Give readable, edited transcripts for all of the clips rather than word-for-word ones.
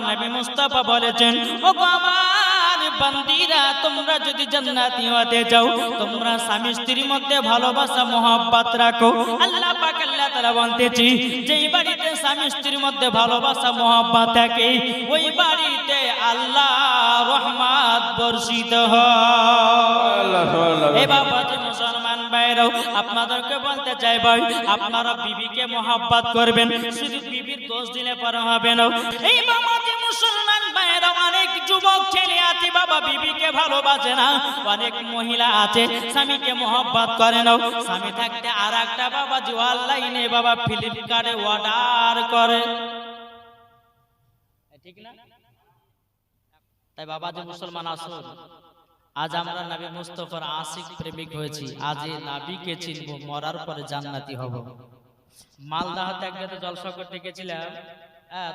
নবী মুস্তাফা বলেছেন, ও আমার বান্দীরা, তোমরা যদি জান্নাতি হতে চাও, তোমরা স্বামী স্ত্রীর মধ্যে ভালোবাসা মহব্বত রাখো। আল্লাহ পাক আল্লাহ তাআলা বলতেছি, যেই বাড়িতে স্বামী স্ত্রীর মধ্যে ভালোবাসা মহব্বত থাকে, ওই বাড়িতে আল্লাহ রহমত বর্ষিত হয়। এ বাবা যে মুসলমান ভাইরাও, আপনাদেরকে বলতে চাই ভাই, আপনারা বিবিকে মহব্বত করবেন, শুধু বিবির দোষ দিলে পরে হবে না। এই বাবা যে মুসলমান ভাইরা, অনেক যুবক ছেলে আছে বাবা বিবিকে ভালোবাসে না, অনেক মহিলা আছে স্বামীকে মহব্বত করে না। স্বামী থাকতে আর একটা বাবা যে অনলাইনে বাবা ফ্লিপকার্টে অর্ডার করে, ঠিক না? তাই বাবা যে মুসলমান আসুন, আজ আমরা নবী মুস্তাফার আশিক প্রেমিক হয়েছি। আজ এই নবীকে চিনব, মরার পরে জান্নাতি হব। মালদাহতে এক জায়গাতে জলসা করতে গেছিলাম,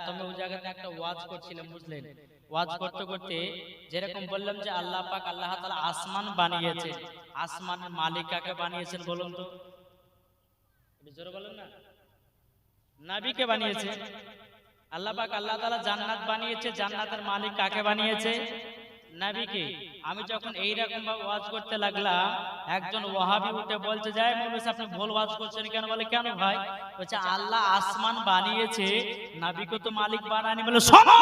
তুমি ওই জায়গাতে একটা ওয়াজ করছিলাম, বুঝলেন? ওয়াজ করতে করতে যেরকম বললাম যে আল্লাহ পাক আল্লাহ তাআলা আসমান বানিয়েছে, আসমানের মালিক কাকে বানিয়েছেন বলুন তো? জোরে বলেন না। নবীকে বানিয়েছে। আল্লাহ পাক আল্লাহ তাআলা জান্নাত বানিয়েছে, জান্নাতের মালিক কাকে বানিয়েছে? নবীকে। আমি যখন এইরকম ভাবে ওয়াজ করতে লাগলাম, একজন ওয়াহাবি উঠে বলছে, যায় মৌলভী সাহেব আপনি ভুল ওয়াজ করছেন কেন? বলে কেন ভাই? বলছে আল্লাহ আসমান বানিয়েছে, নবীকে তো মালিক বানায়নি। বলে শোনো,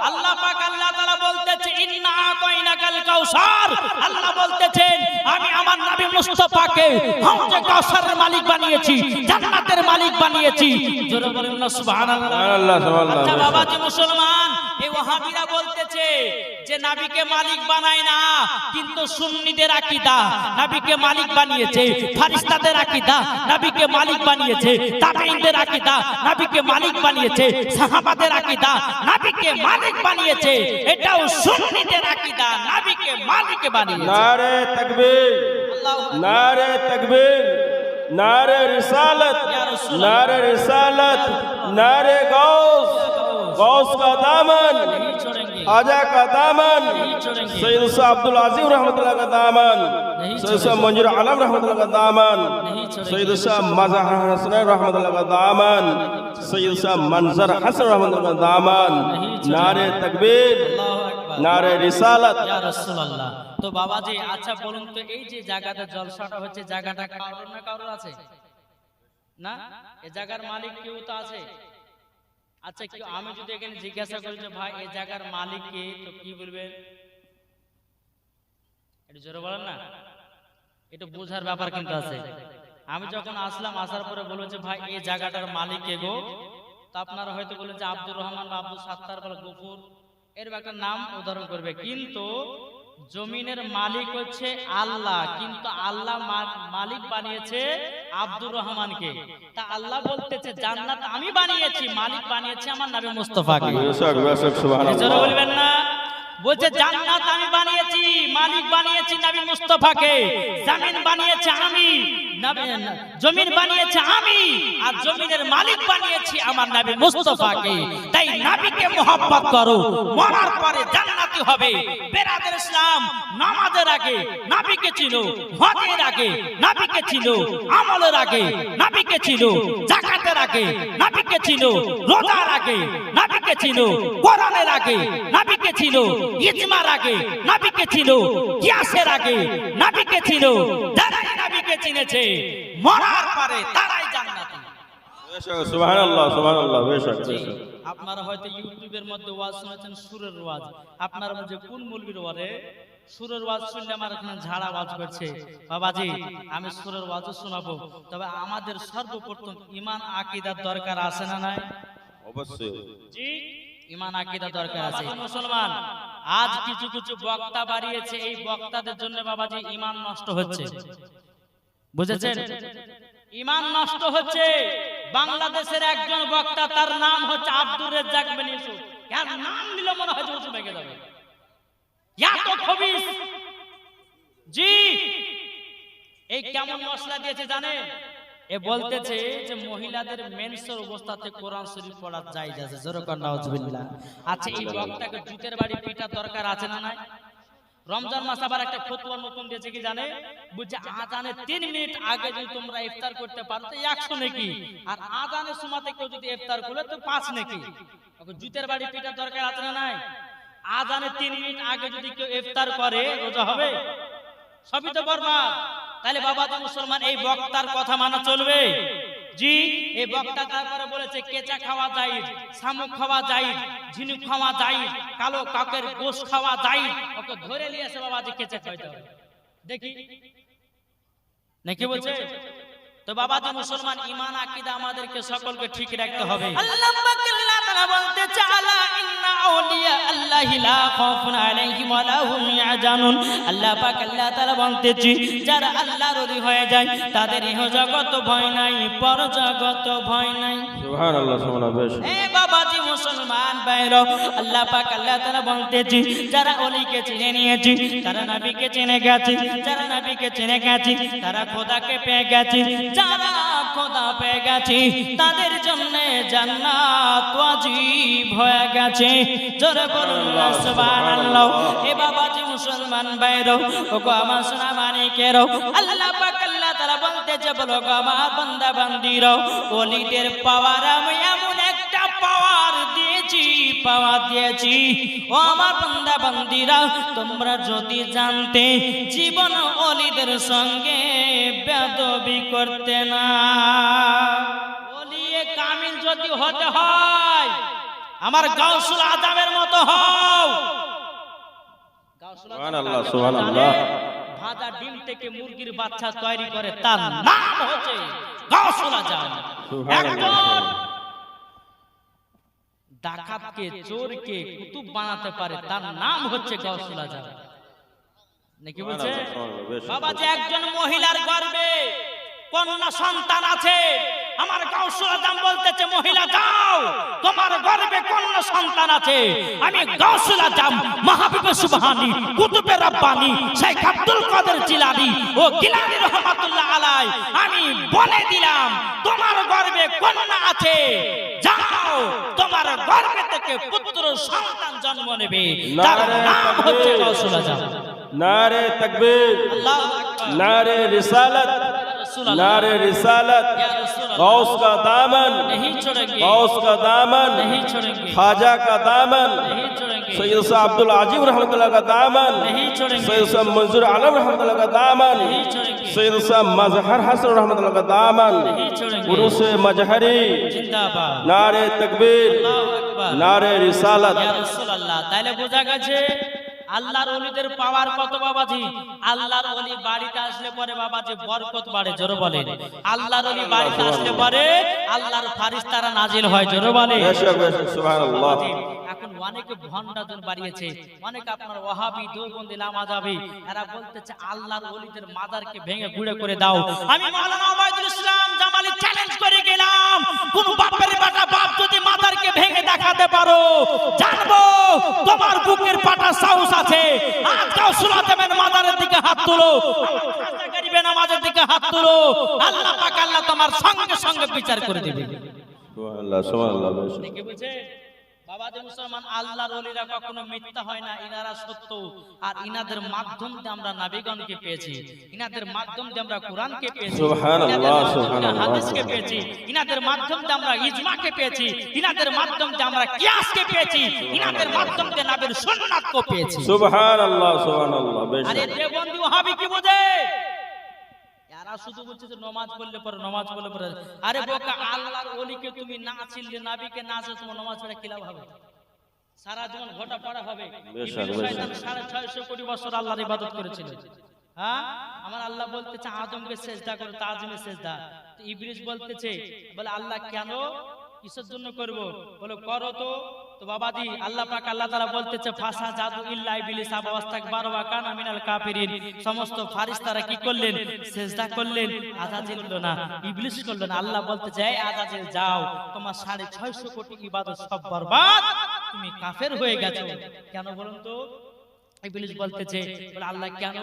আল্লাহ পাক আল্লাহ তাআলা বলতেছে, ইন্না আতাইনাকাল কাউসার। আল্লাহ বলতেছেন, আমি আমার নবী মুস্তাফাকে হাউজে কাউসারের মালিক বানিয়েছি, জান্নাতের মালিক বানিয়েছি। জোরে বলেন না সুবহানাল্লাহ। আচ্ছা বাবা যে মুসলমান, এই ওয়াহাবিরা বলতেছে যে নবীকে মালিক বানায় না, কিন্তু সুন্নিদের আকীদা নবীকে মালিক বানিয়েছে, ফেরেশতাদের আকীদা নবীকে মালিক বানিয়েছে, তাবেঈনদের আকীদা নবীকে মালিক বানিয়েছে, সাহাবাদের আকীদা নবীকে মালিক বানিয়েছে। এটাও সুন্নিদের আকীদা, নবীকে মালিক বানিয়েছে। নারে তাকবীর, নারে তাকবীর, নারে রিসালাত, নারে রিসালাত, নারে গৌস, गौस का दामन, आजा का दामन, सैयद शाह अब्दुल अजीम रहमतुल्लाह का दामन, सैयद शाह मंजूर आलम रहमतुल्लाह का दामन, सैयद शाह मज़हर हसन रहमतुल्लाह का दामन, सैयद शाह मंजर हसन रहमतुल्लाह का दामन। नारे तकबीर, नारे रिसालत, या রাসূলুল্লাহ। তো বাবাজি আচ্ছা বলুন তো, এই যে জায়গাটা জলসাটা হচ্ছে, জায়গাটা কারোর না কারোর আছে না? এই জায়গার মালিক কেউ তো আছে। আচ্ছা কি আমি যদি এখানে জিজ্ঞাসা করি যে ভাই এই জায়গার মালিক কে, তো কি বলবেন? একটু জোরে বলেন না, এটা বোঝার ব্যাপার কিন্তু আছে। আমি যখন আসলাম, আসার পরে বলবো যে ভাই এই জায়গাটার মালিক কে গো, তো আপনারা হয়তো বলেন যে আব্দুর রহমান বা আব্দুল সাত্তার বা গফুর, এর একটা নাম উদাহরণ করবে। কিন্তু জমিনের মালিক হচ্ছে আল্লাহ, কিন্তু আল্লাহ মালিক বানিয়েছে আব্দুর রহমানকে। তা আল্লাহ বলতেছে জান্নাত আমি বানিয়েছি, মালিক বানিয়েছে আমার নবী মুস্তাফাকে। জোরে বলবেন না? বলছে জান্নাত আমি বানিয়েছি, মালিক বানিয়েছি নবী মুস্তাফাকে, জমিন বানিয়েছে আমি, জমিন বানিয়েছে আমি, আর জমিনের মালিক বানিয়েছি আমার নবী মুস্তাফাকে। তাই নবীকে মহব্বত করো, মরার পরে জান্নাতি হবে। বেরাদের ইসলাম, নামাজের আগে নবীকে চিনো, হজের আগে নবীকে চিনো, আমলের আগে নবীকে চিনো, যাকাতের আগে নবীকে চিনো, রোজার আগে নবীকে চিনো, কোরআনের আগে নবীকে চিনো, ইজমার আগে নবীকে চিনো, কিয়াসের আগে নবীকে চিনো। যারাই নবীকে চিনেছে, মরার পরে তারাই জান্নাতি। সুবহানাল্লাহ, সুবহানাল্লাহ। বেশক আপনারা হয়তো ইউটিউবের মধ্যে ওয়াজ শুনেছেন, সুরের ওয়াজ। আপনারা মধ্যে কোন মৌলবীর ওয়াজে সুরের ওয়াজ শুনলে আমার এখানে ঝাড়া ওয়াজ করছে? বাবাজি আমি সুরের ওয়াজও শোনাবো, তবে আমাদের সর্বপ্রথম ঈমান আকীদার দরকার আছে না নাই? অবশ্যই জি, ঈমান আকীদা দরকার আছে। মুসলমান আজ কিছু কিছু বক্তা বাড়িয়েছে, এই বক্তাদের জন্য বাবাজি ঈমান নষ্ট হচ্ছে, বুঝেছেন? ঈমান নষ্ট হচ্ছে। বাংলাদেশের একজন বক্তা, তার নাম হচ্ছে আব্দুর রাজ্জাক বিন ইউসুফ। এর নাম নিলে মনে হয় উঁচু ভেঙে যাবে, এত খবিস। জি, এই কেমন মশলা দিয়েছে জানেন? এ বলতেছে যে মহিলাদের মেন্সের অবস্থাতে কোরআন শরীফ পড়া জায়েজ আছে। জোরে কর নাউজুবিল্লাহ। আচ্ছা এই বক্তাকে জুতের বাড়ি পিটা দরকার আছে না নাই? রমজান মাস আবার একটা ফতোয়া নতুন দিয়েছে কি জানে, বুঝছে আজানের 3 মিনিট আগে যদি তোমরা ইফতার করতে পারো তো 100 নেকি, আর আজানের সময়তে কেউ যদি ইফতার করে তো 5 নেকি। জুতের বাড়ি পিটার দরকার আছে না নাই? আজানের 3 মিনিট আগে যদি কেউ ইফতার করে রোজা হবে? সবই তো বরবাদ। তাহলে বাবাজি মুসলমান এই বক্তার কথা মানা চলবে? জি, এই বক্তা তারপরে বলেছে কেঁচা খাওয়া যায়, শামুক খাওয়া যায়, ঝিনুক খাওয়া যায়, কালো কাকের গোশ খাওয়া যায়। ওকে ধরে নিয়ে এসে বাবাজি কেঁচা খাইতে হবে, দেখি নাকি বলছে। তো বাবাজি মুসলমান ঈমান আকীদা আমাদেরকে সকলকে ঠিক রাখতে হবে। আল্লাহ পাক আল্লাহ তাআলা বলতে চালা ইন্না আউলিয়া আল্লাহি লা খাউফুন আলাইহিম ওয়া লা হুম ইয়াহজানুন। আল্লাহ পাক আল্লাহ তাআলা বলতেছি যারা আল্লাহর ওলি হয়ে যায় তাদের ইহ জগত ভয় নাই, পর জগত ভয় নাই। সুবহানাল্লাহ সুবহানাল্লাহ। এ বাবাজি মুসলমান ভাইরা, আল্লাহ পাক আল্লাহ তাআলা বলতেছি যারা ওলিকে চিনে নিয়েছে, তারা নবীকে চিনে গেছে, যারা নবীকে চিনে গেছে তারা খোদাকে পেয়ে গেছে, যারা খোদা পেয়ে গেছে তাদের জন্য জান্নাত ওয়াজিব হয়ে গেছে। জোরে বলুন না সুবহানাল্লাহ। এ বাবাজি মুসলমান ভাইরা, ওগো আমার সোনা মানিকেরা, আল্লাহ পাক আল্লাহ তাআলা বলতেছে বলো গো আমার বান্দা বান্দীরা, ওলিদের পাওয়ার আমি এমন একটা পাওয়ার দিয়েছি ও আমার বান্দা বান্দীরা, তোমরা যদি জানতে জীবন ওলিদের সঙ্গে বেয়াদবি করতে না। ওলিয়ে কামিল যদি হতে হয় আমার গাউসুল আজমের মতো হও। সুবহানাল্লাহ সুবহানাল্লাহ। ভাজা ডিম থেকে মুরগির বাচ্চা তৈরি করে, তার নাম হচ্ছে গাউসুল আজম। একজন ডাকাতকে চোরকে কুতুব বানাতে পারে, তার নাম হচ্ছে গাউসুল আজম। নাকি বলছে বাবা, যে একজন মহিলার গর্ভে কন্যা সন্তান আছে, আমার গাউসুল আজম বলতেছে মহিলা যাও, তোমার গর্ভে কন্যা সন্তান আছে, আমি গাউসুল আজম মাহবুবে সুবহানী কুতুবে রব্বানী শেখ আব্দুল কাদের জিলানী ও গিলানী রহমাতুল্লাহ আলাই আমি বলে দিলাম তোমার গর্ভে কন্যা আছে, যাও তোমার গর্ভে থেকে পুত্র সন্তান জন্ম নেবে, তার নাম হচ্ছে গাউসুল আজম। नारे तकबीर, नारे रिसालत, नारे रिसालत, गौस का दामन नहीं छोड़ेंगे, गौस का दामन नहीं छोड़ेंगे, ख्वाजा का दामन नहीं छोड़ेंगे, सैयद साहब अब्दुल आजिम रहमतुल्लाह का दामन नहीं छोड़ेंगे, सैयद साहब मंजूर आलम रहमतुल्लाह का दामन नहीं छोड़ेंगे, सैयद साहब मजहर हसन रहमतुल्लाह का दामन नहीं छोड़ेंगे, उर्स मजहरी, जिंदाबाद, नारे तकबीर, अल्लाहु আকবার, नारे रिसालत। ইয়া রাসূলুল্লাহ। তাহলে বোঝা গেছে আল্লাহর ওলিদের পাওয়ার কত বাবাজি। আল্লাহর ওলি বাড়িতে আসলে পরে বাবাজি বরকত বাড়ে, জোরে বলেন। আল্লাহর ওলি বাড়িতে আসলে পরে আল্লাহর ফারিস্তারা নাজিল হয়, জোরে বলেন সুবহানাল্লাহ। এখন অনেকে ভণ্ডাজন বাড়িয়েছে, অনেকে আপনার ওয়াহাবি দেওবন্দি লামাযাবি, এরা বলতেছে আল্লাহর ওলিদের মাজারকে ভেঙে গুঁড়ে করে দাও। আমি মাওলানা ওবায়দুল ইসলাম জামালি চ্যালেঞ্জ করে গেলাম, কোন বাপের বেটা বাপ যদি মাজারকে ভেঙে দেখাতে পারো, জানবো তোমার বুকের পাটা সাহস আছে। আজ গাউসুল আজমের মাজারের দিকে হাত তুলো, খাজা গরিবের নামাজের দিকে হাত তুলো, আল্লাহ পাক আল্লাহ তোমার সঙ্গে সঙ্গে বিচার করে দিবে। সুবহানাল্লাহ সুবহানাল্লাহ। দেখে বলছে বাবাজি মুসলমান, আল্লাহর ওলিরা কখনো মিথ্যা হয় না, ইনারা সত্য। আর ইনাদের মাধ্যম দিয়ে আমরা নবীগণকে পেয়েছি, ইনাদের মাধ্যম দিয়ে আমরা কোরআনকে পেয়েছি, সুবহানাল্লাহ সুবহানাল্লাহ, হাদিসকে পেয়েছি, ইনাদের মাধ্যম দিয়ে আমরা ইজমাকে পেয়েছি, ইনাদের মাধ্যম দিয়ে আমরা কিয়াসকে পেয়েছি, ইনাদের মাধ্যম দিয়ে নবীর সুন্নাতকে পেয়েছি। সুবহানাল্লাহ সুবহানাল্লাহ। আরে দেওবন্দি ওয়াহাবি কি বোঝে? এরা শুধু বলছে যে নামাজ পড়লে পরে, নামাজ পড়লে পরে। আরে বোকা, আল্লাহর ওলিকে তুমি না চিনলে, নবীকে না চিনলে, তোমার নামাজ পড়া কি লাভ হবে? সারা জীবন ঘটা পড়া হবে। ইবলিস শয়তান 650 কোটি বছর আল্লাহর ইবাদত করেছিল। হ্যাঁ, আমার আল্লাহ বলতেছে আদমকে সিজদা করো, তাজিমে সিজদা। তো ইবলিস বলতেছে, বলে আল্লাহ কেন, কিসের জন্য করব? বলে করো তো। তো বাবাজি আল্লাহ পাক আল্লাহ তাআলা বলতেছে ফাসা জাদু ইল্লা ইবলিস আবা ওয়াস্তাকবারা ওয়া কানা মিনাল কাফিরিন। সমস্ত ফেরেশতারা কি করলেন? সিজদা করলেন। আজাজিল করলো না, ইবলিস করলো না। আল্লাহ বলতেছে এই আজাজিল যাও, তোমার 650 কোটি ইবাদত সব বরবাদ, তুমি কাফের হয়ে গেছো। কেন বলুন তো? ইবলিস বলতেছে, বলে আল্লাহ কেন?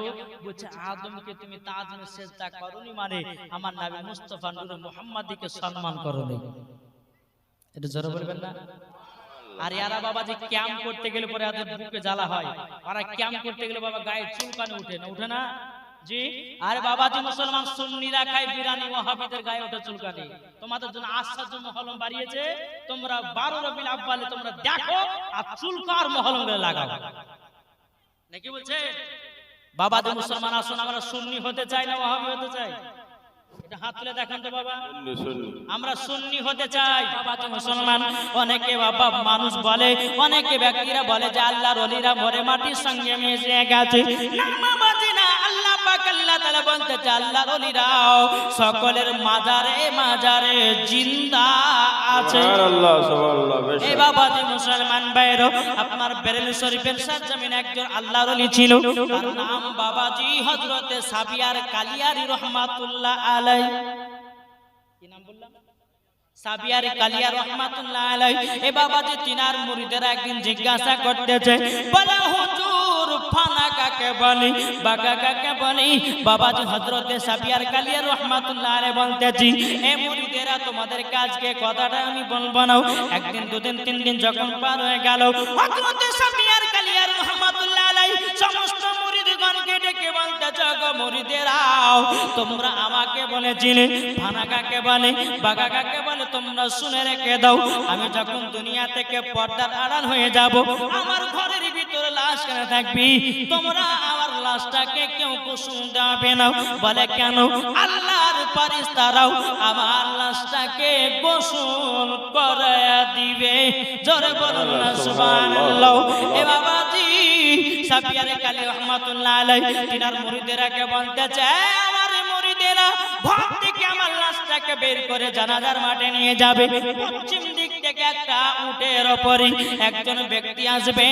বলছে আদমকে তুমি তাজিমে সিজদা করোনি, মানে আমার নবী মুস্তাফা নূর মুহাম্মাদিকে সম্মান করোনি। এটা জোরে বলবেন না? আর এরা বাবা যে ক্যাম্প করতে গেলে পরে এদের বুকে জ্বালা হয়, ওরা ক্যাম্প করতে গেলে বাবা গায়ে চুলকানি উঠে না জি। আর বাবাজি মুসলমান সুন্নিরা খায় বিরানি, ওয়াহাবিদের গায়ে ওঠে চুলকানি। তোমাদের জন্য আশ্চর্য মহলম বাড়িয়েছে, তোমরা 12 রবিউল আউয়ালে তোমরা দেখো আর চুলকার মহলম লাগাও নাকি বলছে। বাবাজি মুসলমান আসুন, আমরা সুন্নি হতে চাই না ওয়াহাবি হতে চাই? এটা হাত তুলে দেখান তো বাবা। আমরা সুন্নি হতে চাই। বাবাজি মুসলমান অনেকে বাবা মানুষ বলে, অনেকে ব্যক্তিরা বলে যে আল্লাহর ওলিরা মরে মাটির সঙ্গে মিশে গেছে। না বাবাজি না, আল্লাহ পাক আল্লাহ তাআলা বলতে আল্লাহর ওলিরাও সকলের মাজারে মাজারে জিন্দা আছে। সুবহানাল্লাহ সুবহানাল্লাহ। এই বাবাজি মুসলমান ভাইরো, আপনার বেরেলভী শরীফের সরজমিনে একজন আল্লাহর ওলি ছিল, তার নাম বাবাজি হযরতে সাবিয়ার কালিয়ারি রহমাতুল্লাহ আলাইহি। কি নাম বললাম? সাবিয়ার কালিয়া রহমাতুল্লাহ আলাইহি। এ বাবাজি তিনার মুরিদেরা একদিন জিজ্ঞাসা করতেছে, বলে হুজুর ফানা কাকে বলে, বাগা কাকে বলে? বাবাজি হযরতে সাবিয়ার কালিয়া রহমাতুল্লাহ আলাইহি বলতেছি, এ মুরিদেরা তোমাদের কাজকে কথাটা আমি বলবো না। একদিন দুদিন তিন দিন যখন পার হয়ে গেল, হযরতে সাবিয়ার কালিয়া রহমাতুল্লাহ আলাইহি সমস্ত মুরিদগণকে ডেকে বলতেছে, গো মুরিদেরাও তোমরা আমাকে বলেছিলে ফানা কাকে বলে, বাগা কাকে বলে, তোমরা শুনে রেখে দাও। আমি যখন দুনিয়া থেকে পর্দার আড়াল হয়ে যাব, আমার ঘরের ভিতরে লাশ কেন থাকবি? তোমরা আমার লাশটাকে কেউ কুসুম দেবে না। বলে কেন? আল্লাহর ফেরেশতারাও আমার লাশটাকে গোসল করে দিবে। জোরে বলুন না সুবহানাল্লাহ। এ বাবাজি সাবিয়ার কালী রহমাতুল্লাহ আলাইহি তিনার মুরিদেরাকে বলতেছে, আমার মুরিদেরা ঘর থেকে আমার লাশটাকে বের করে জানাজার মাঠে নিয়ে যাবে। পশ্চিম দিক থেকে একটা উটের উপরে একজন ব্যক্তি আসবে,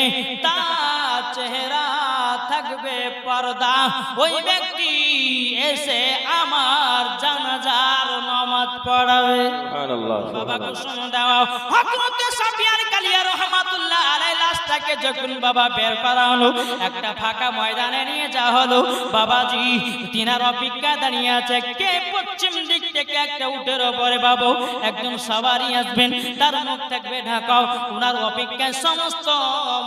তার চেহারা থাকবে পর্দা। ওই ব্যক্তি এসে আমার জানাজার নামাজ পড়াবে। সুবহানাল্লাহ। বাবা কুসুম দাও। হযরতে সাবিয়ার কালিয়া রহমাতুল্লাহ আলাইহি লাশটাকে যখন বাবা বের করা হলো, একটা ফাঁকা ময়দানে নিয়ে যাওয়া হলো। বাবাজি তিনার অপেক্ষা দাঁড়িয়ে আছে, কে পশ্চিম দিক থেকে একটা উটের উপরে বাবু একজন সওয়ারি আসবেন, তার মুখ থাকবে ঢাকাও। ওনার অপেক্ষায় সমস্ত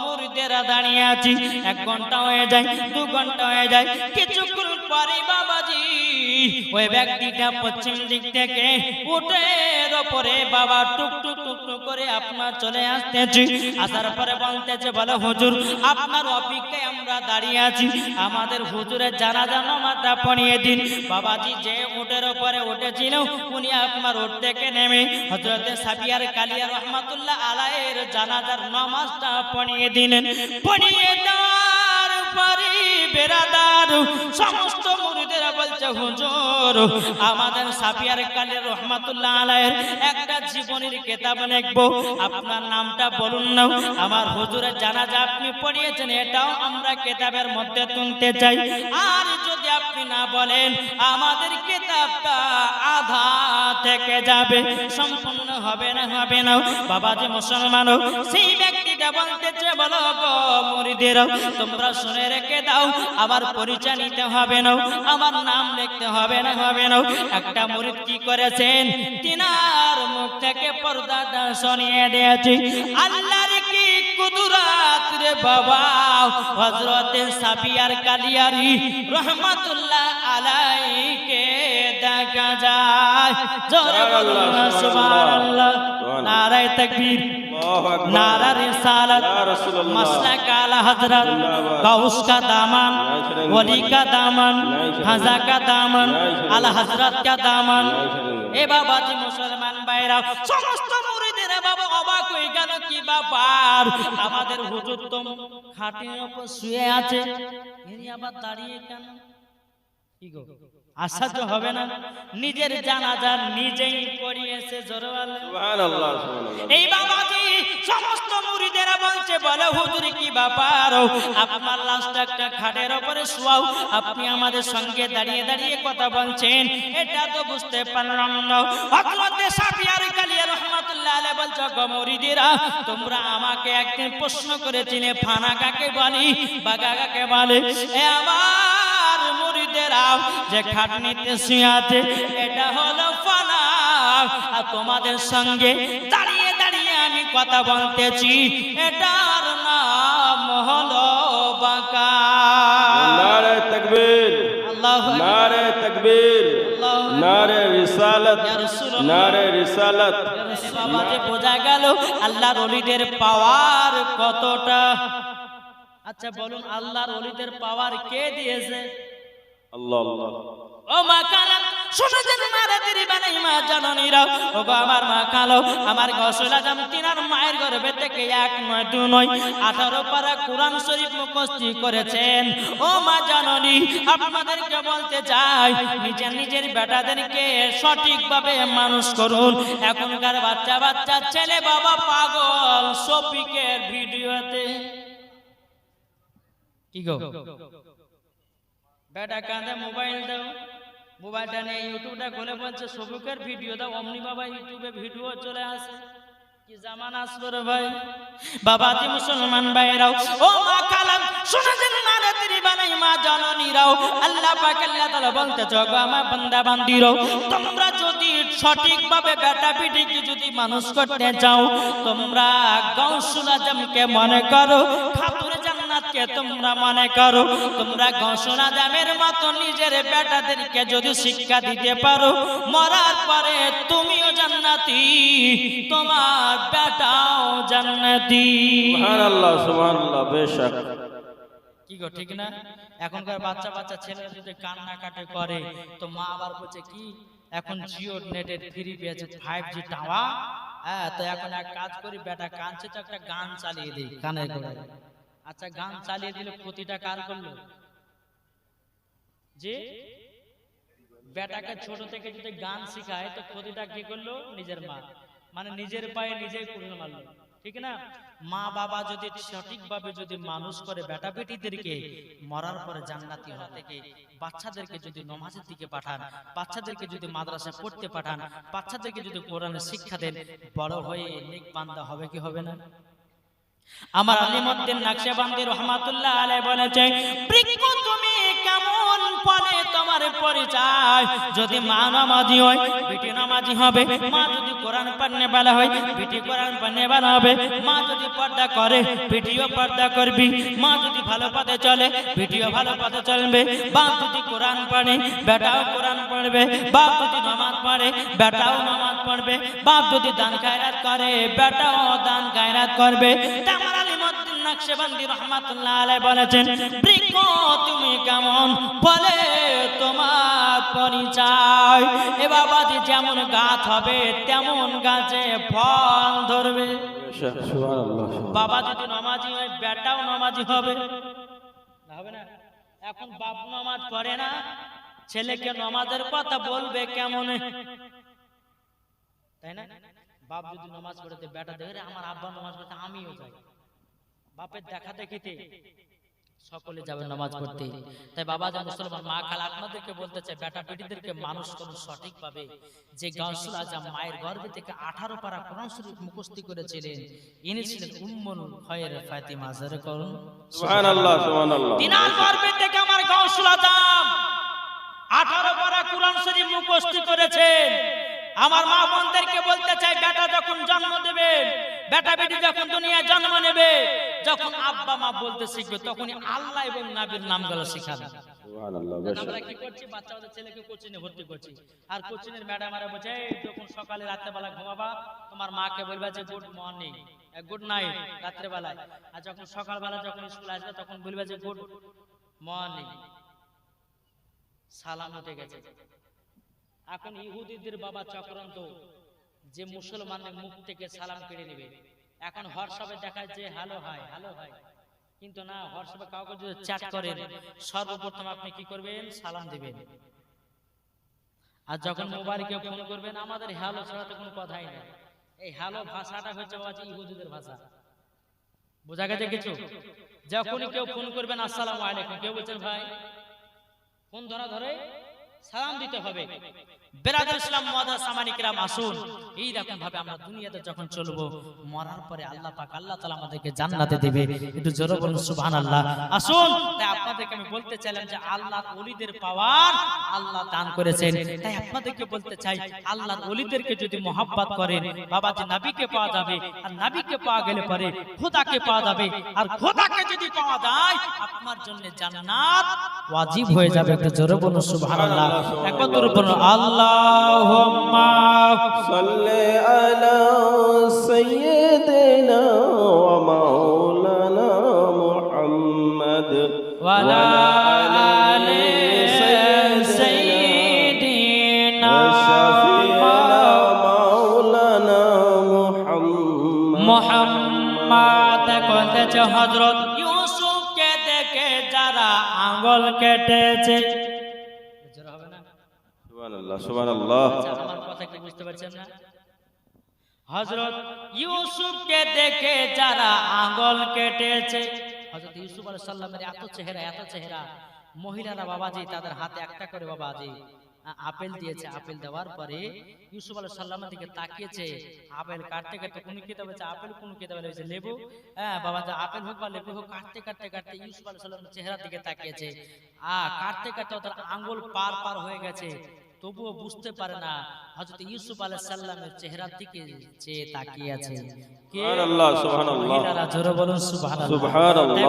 মুরিদেরা দাঁড়িয়ে আছে। 1 ঘন্টা হয়ে যায়, 2 ঘন্টা হয়ে যায়, কিছুক্ষণ পরে বাবাজি ওই ব্যক্তিটা পশ্চিম দিক থেকে উটের উপরে বাবা টুক টুক টুক টুক করে আপনার চলে আসতেছে। আসার পরে বলতেছে, বলে হুজুর আপনার অপেক্ষায় আমরা দাঁড়িয়ে আছি, আমাদের হুজুরের জানাজা নামাজটা পড়িয়ে দিন। বাবাজি যে উটের উপরে উঠেছিল, উনি আপনার উট থেকে নেমে হযরতে সাবিয়ার কালিয়া রহমাতুল্লাহ আলাইহির জানাজার নামাজটা পড়িয়ে দিলেন। পড়িয়ে দেওয়ার পরে বেরাদার সমস্ত মুরিদেরা বলছে, হুজুর আমাদের সাবিয়ার কালিয়া রহমাতুল্লাহ আলাইহির একটা জীবনের কিতাব লিখবো, আপনার নামটা বলুন না। আমার হুজুরের জানাজা আপনি পড়িয়েছেন, এটাও আমরা কিতাবের মধ্যে তুলতে চাই। আর যদি আপনি না বলেন, আমাদের কিতাবটা আধা থেকে যাবে, সম্পূর্ণ হবে না। বাবাজি মুসলমান সেই ব্যক্তিটা বলতেছে, বলো গো মুরিদেরা তোমরা শুনে রেখে দাও, আমার পরিচয় নিতে হবে না, আমার নাম লিখতে হবে না। একটা মুরিদ কি করেছেন, তিনার মুখ থেকে পর্দাটা সরিয়ে দিয়েছে। আল্লাহর কি কুদরত রে বাবা, হযরতে সাবিয়ার কালিয়ারি রহমাতুল্লাহ আলাইহিকে দেখা যায়। জোরে বলুন না সুবহানাল্লাহ। নারায়ে তাকবীর, नारा रिसालत, मसलक आला हजरत, गौस का दामन, वली का दामन, खाजा का दामन, आला हजरत का दामन। ए बाबाजी मुसलमान भाईरा समस्त मुरीदेरा बाबा অবাক হয়ে গেল, কি ব্যাপার আমাদের হুজুর তো খাটের উপর শুয়ে আছে, ইনি আবার দাঁড়িয়ে কেন? কি গো আশ্চর্য হবে না? নিজের জানাজা নিজেই পড়িয়েছে। জোরে বলেন সুবহানাল্লাহ সুবহানাল্লাহ। এই বাবাজি সমস্ত মুরিদেরা বলছে, বলে হুজুর কি ব্যাপার, আপনার লাশটা একটা খাটের উপরে শোয়াও, আপনি আমাদের সঙ্গে দাঁড়িয়ে দাঁড়িয়ে কথা বলছেন, এটা তো বুঝতে পারলাম না। হযরতে সাবিয়ার কালিয়া রহমাতুল্লাহ আলাইহি বলছে, গো মুরিদেরা তোমরা আমাকে একদিন প্রশ্ন করেছিলে ফানা কাকে বলে, বাগা কাকে বলে। এ আমার মুরিদেরা যে খাটনিতে শুয়ে আছে, এটা হলো ফানা। আর তোমাদের সঙ্গে দাঁড়িয়ে দাঁড়িয়ে আমি কথা বলতেছি, এটার নাম হলো বাঁকা। नारे तकबीर, আল্লাহু আকবার। नारे तकबीर, আল্লাহু আকবার। नारे रिसालत, ইয়া রাসূলুল্লাহ। नारे रिसालत। বাবাতে বোঝা গেল আল্লাহর ওলিদের পাওয়ার কতটা। আচ্ছা বলুন, আল্লাহর ওলিদের পাওয়ার কে দিয়েছে? अल्लाह अल्लाह। ও মা কালা, শুনেছেন মারা তিরি বানাই মা জননীরা, ও গো আমার মা কালো, আমার গসল আজম তিনার মায়ের গর্ভে থেকে 1 নয় 2 নয় 18 পারা কোরআন শরীফ মুখস্থ করেছেন। ও মা জননী, আপনাদেরকে বলতে চাই, নিজের বেটাদেরকে সঠিকভাবে মানুষ করুন। এখনকার বাচ্চা ছেলে বাবা পাগল শফিকের ভিডিওতে। কি গো বেটা কাঁধে মোবাইল দাও, মোবাইলটা নিয়ে ইউটিউবটা খুলে বলছে শফিকের ভিডিও দাও, অমনি বাবা ইউটিউবে ভিডিও চলে আসে। কি জামানা আসলো রে ভাই। বাবাজি মুসলমান ভাইরাও, ও মা কালাম, শুনেছেন মারে তিরি বানাই মা জননীরাও, আল্লাহ পাক আল্লাহ তাআলা বলতে জগো আমার বান্দা বান্দিরাও, তোমরা যদি সঠিকভাবে বেটা বিটিকে যদি মানুষ করতে চাও, তোমরা গাউসুল আজমকে মনে করো, খাতুরে জান্নাতকে তোমরা মনে করো। তোমরা গাউসুল আজমের মতো নিজের বেটাদেরকে যদি শিক্ষা দিতে পারো, মরার পরে তুমিও জান্নাতি, তোমার বেটাও জান্নাতি। सुभान अल्लाह बेशक। কি গো ঠিক না? এখনকার বাচ্চা ছেলে যদি কান্না কাটে করে, তো মা আবার বলছে কি, এখন জিও নেটের ফ্রি পেয়েছে 5G টাওয়ার। হ্যাঁ, তো এখন এক কাজ করি, বেটা কাঁদছে তো একটা গান চালিয়ে দিই কানে করে। আচ্ছা গান চালিয়ে দিলে ক্ষতিটা কার করলো? যে বেটাকে ছোট থেকে যদি গান শিখায়, তো ক্ষতিটা কি করলো? নিজের মা, মানে নিজের পায়ে নিজেই কুড়ুল মারলো, ঠিক না? মা বাবা যদি সঠিকভাবে যদি মানুষ করে বেটা বেটিদেরকে, মরার পরে জান্নাতি হওয়া থেকে বাচ্চাদেরকে যদি নামাজের দিকে পাঠান, বাচ্চাদেরকে যদি মাদ্রাসা পড়তে পাঠান, বাচ্চাদেরকে যদি কোরআনের শিক্ষা দেন, বড় হয়ে নেক বান্দা হবে কি হবে না? আমার আলিমউদ্দিন নকশবন্দি রহমাতুল্লাহ আলাইহি বলেছে, বৃক্ষ তুমি কেমন ফলে তোমার পরিচয়। যদি মা নামাজি হয়, বেটি নামাজি হবে। মা যদি কোরআন পড়নে वाला হয়, বেটি কোরআন পড়নে वाला হবে। মা যদি পর্দা করে, বেটিও পর্দা করবে। মা যদি ভালো পথে চলে, বেটিও ভালো পথে চলবে। বাপ যদি কোরআন পড়ে, বেটাও কোরআন পড়বে। বাপ যদি নামাজ পড়ে, বেটাও নামাজ পড়বে। বাপ যদি দান খায়রাত করে, বেটাও দান খায়রাত করবে। আমার আলিমউদ্দিন নকশবন্দি রহমাতুল্লাহ আলাইহি বলেছেন, বৃক্ষ তুমি কেমন ফলে তোমার পরিচয়। এ বাবাজি, যেমন গাছ হবে তেমন গাছে ফল ধরবে। बेशक सुभान अल्लाह। বাবা যদি নামাজি হয়, বেটাও নামাজি হবে, না হবে না? এখন বাপ নামাজ পড়ে না, ছেলেকে নামাজের কথা বলবে কেমন, তাই না? বাপ যদি নামাজ পড়তে, বেটা দেখে আমার আব্বা নামাজ পড়তে, আমিও যাই। বাপের দেখা দেখিতে সকলে যাবে নামাজ পড়তে। তাই বাবা যা মুসলমান মা খালা আপনাদেরকে বলতে চাই, বেটা বেটিদেরকে মানুষ করুন সঠিকভাবে। যে গাউসুল আজম মায়ের গর্ভে থেকে 18 পারা কোরআন শরীফ মুখস্থ করেছিলেন, ইনি ছিলেন উম্মুল খায়র ফাতিমা। জোরে করুন सुभान अल्लाह सुभान अल्लाह। তিনার গর্ভে থেকে আমার গাউসুল আজম 18 পারা কোরআন শরীফ মুখস্থ করেছেন। আমার মা বোনদেরকে বলতে চাই, বেটা যখন জন্ম দেবে, বেটা বেটি যখন দুনিয়ায় জন্ম নেবে, যখন আব্বা মা বলতে শিখবে, তখনই আল্লাহ এবং নবীর নামগুলো শেখাবে। सुभान अल्लाह আমরা बेशक। কি করছি, বাচ্চাদের ছেলেকে কোচিনে ভর্তি করছি, আর কোচিনের ম্যাডামরা বলছে, এই যখন সকালে রাত্রেবেলা ঘুমাবা, তোমার মাকে বলবা যে গুড মর্নিং, গুড নাইট রাত্রেবেলায়। আর যখন সকালবেলা যখন স্কুল আসবে, তখন বলবা যে গুড মর্নিং, সালাম উঠে গেছে। এখন ইহুদিদের বাবা চক্রান্ত, যে মুসলমানের মুখ থেকে সালাম কেড়ে নেবে। এখন হোয়াটসঅ্যাপে দেখায় যে হ্যালো হাই, হ্যালো হাই, কিন্তু না, হোয়াটসঅ্যাপে কাউকে যদি চ্যাট করেন, সর্বপ্রথম আপনি কি করবেন? সালাম দিবেন। আর যখন মোবাইলকে ফোন করবেন, আমাদের হ্যালো ছাড়া তো কোনো কথাই নেই। এই হ্যালো ভাষাটা হচ্ছে বাবা ইহুদিদের ভাষা। বোঝা গেছে কিছু? যখনই কেউ ফোন করবেন, আসসালামু আলাইকুম, কেউ বলছেন ভাই, ফোন ধরে সালাম দিতে হবে। বেরাদুল ইসলাম মুআদ্দাস সামানি কিরাম আসুন, এই রকম ভাবে আমরা দুনিয়াতে যখন চলবো, মরার পরে আল্লাহ পাক আল্লাহ তাআলা আমাদেরকে জান্নাতে দেবে। একটু জোরে বলুন সুবহানাল্লাহ। আসুন, তাই আপনাদেরকে আমি বলতে চাইলাম যে আল্লাহর ওলিদের পাওয়ার আল্লাহ দান করেছেন। তাই আপনাদেরকে বলতে চাই, আল্লাহর ওলিদেরকে যদি মহব্বত করেন, বাবাজি নবীকে পাওয়া যাবে, আর নবীকে পাওয়া গেলে পরে খোদাকে পাওয়া যাবে, আর খোদাকে যদি পাওয়া যায় আপনার জন্য জান্নাত ওয়াজিব হয়ে যাবে। একটু জোরে বলুন সুবহানাল্লাহ। একবার জোরে বলুন আল্লাহুম্মা সাল্লি আলা সাইয়্যিদিনা ওয়া মাওলানা মুহাম্মদ ওয়া আলা আলি সাইয়্যিদিনা শাফি'না মাওলানা মুহাম্মদ। বলতেছে হযরত ইউসুফকে দেখে যারা আঙ্গুল কেটেছে, জোরে হবে না? সুবহানাল্লাহ সুবহানাল্লাহ। আমার কথা কি বুঝতে পারছেন না? হযরত ইউসুফকে দেখে যারা আঙ্গুল কেটেছে, হযরত ইউসুফ আলাইহিস সালামের এত চেহারা, মহিলারা বাবাজি তাদের হাতে একটা করে বাবাজি আপেল দিয়েছে। আপেল দেওয়ার পরে ইউসুফ আলাইহিস সালামের দিকে তাকিয়েছে। আপেল কাটতে কাটতে কোন কিতাবে আছে আপেল, কোন কিতাবে আছে লেবু। হ্যাঁ বাবাজি, আপেল হোক বা লেবু হোক, কাটতে কাটতে ইউসুফ আলাইহিস সালামের চেহারার দিকে তাকিয়েছে। কাটতে কাটতে তার আঙ্গুল পার হয়ে গেছে, তবুও বুঝতে পারে না হযরত ইউসুফ আলাইহিস সালামের চেহারার দিকে চেয়ে তাকিয়ে আছে। কে? সুবহানাল্লাহ সুবহানাল্লাহ। মহিলারা, জোরে বলুন সুবহানাল্লাহ। সুবহানাল্লাহ।